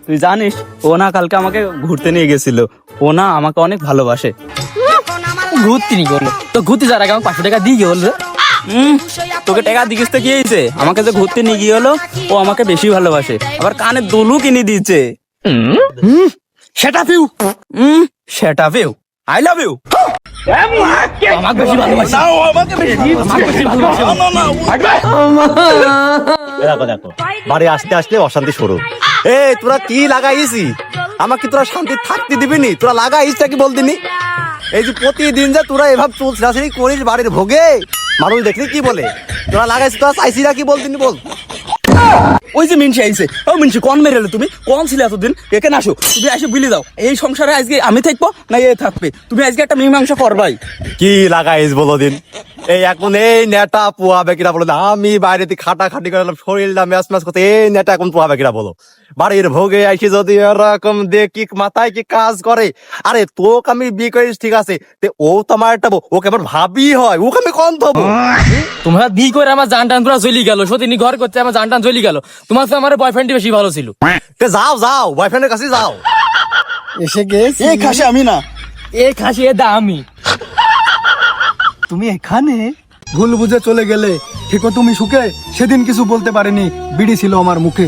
তুই জানিস ও না কালকে আমাকে ঘুরতে নিয়ে গেছিল। ও না আমাকে অনেক ভালোবাসে। ঘুরতে নি করলো তো ঘুরতে যাওয়ার আগে আমাকে 500 টাকা দিয়ে গেল। তোকে টাকা দিকিস তো কি হয়েছে? আমাকে যে ঘুরতে নিয়ে গিয়ে হলো, ও আমাকে বেশি ভালোবাসে, আবার কানে দুলু কিনে দিচ্ছে। সেটা পিউ সেটা পেও আই লাভ ইউ। আমাকে বেশি ভালোবাসে। দেখো দেখো বাড়ি আসতে আসতে অশান্তি শুরু। এ তোরা কি লাগাইছি? আমাকে তোরা শান্তি থাকতে দিবি নি? তোরা লাগাইসটা কি বলদিনি? এই যে প্রতিদিন যে তোরা এভাবে চুলছাড়াছাড়ি করিস বাড়ির ভোগে, মানুষ দেখলে কি বলে? তোরা লাগাইছিস, তোরা চাইছিরা কি বলদিনি বল? ওই যে মিনসি আইছে, ও মিনসি কোন মেরে এলে? তুমি কোন ছিলে এতদিন? এখানে আসো, তুমি এসে বিলি দাও। এই সংসারে আজকে আমি থাকবো না এ থাকবে? তুমি আজকে একটা মীমাংসা করবাই। কি লাগাইস বলো দিন? এই এখন এই নেটা পোয়াবে কিনা বলো? আমি বাইরেতে খাটাখাটি করে শরীরটা ম্যাচ ম্যাচ করতে, এই নেটা এখন পোয়াবে কিনা বলো? বাড়ির ভোগে আইসি যদি এরকম দেখি মাথায় কি কাজ করে? আরে তোকে আমি বিয়ে করিস ঠিক আছে, ও তো আমার একটা ওকে আমার ভাবি হয়, ওকে আমি কম থবো। তোমরা বি করে আমার জান টান পুরো জ্বলি গেল। সত্যি ঘর করতে আমার জান টান জ্বলি গেল। তোমার তো আমার বয়ফ্রেন্ডই বেশি ভালো ছিল। যাও যাও বয়ফ্রেন্ডের কাছে যাও। এসে গেছি। এই খাসে আমি না। এ খাসি এ দামি। তুমি এখানে ভুল বুঝে চলে গেলে। ঠিক তুমি সুখে সেদিন কিছু বলতে পারিনি, বিড়ি ছিল আমার মুখে।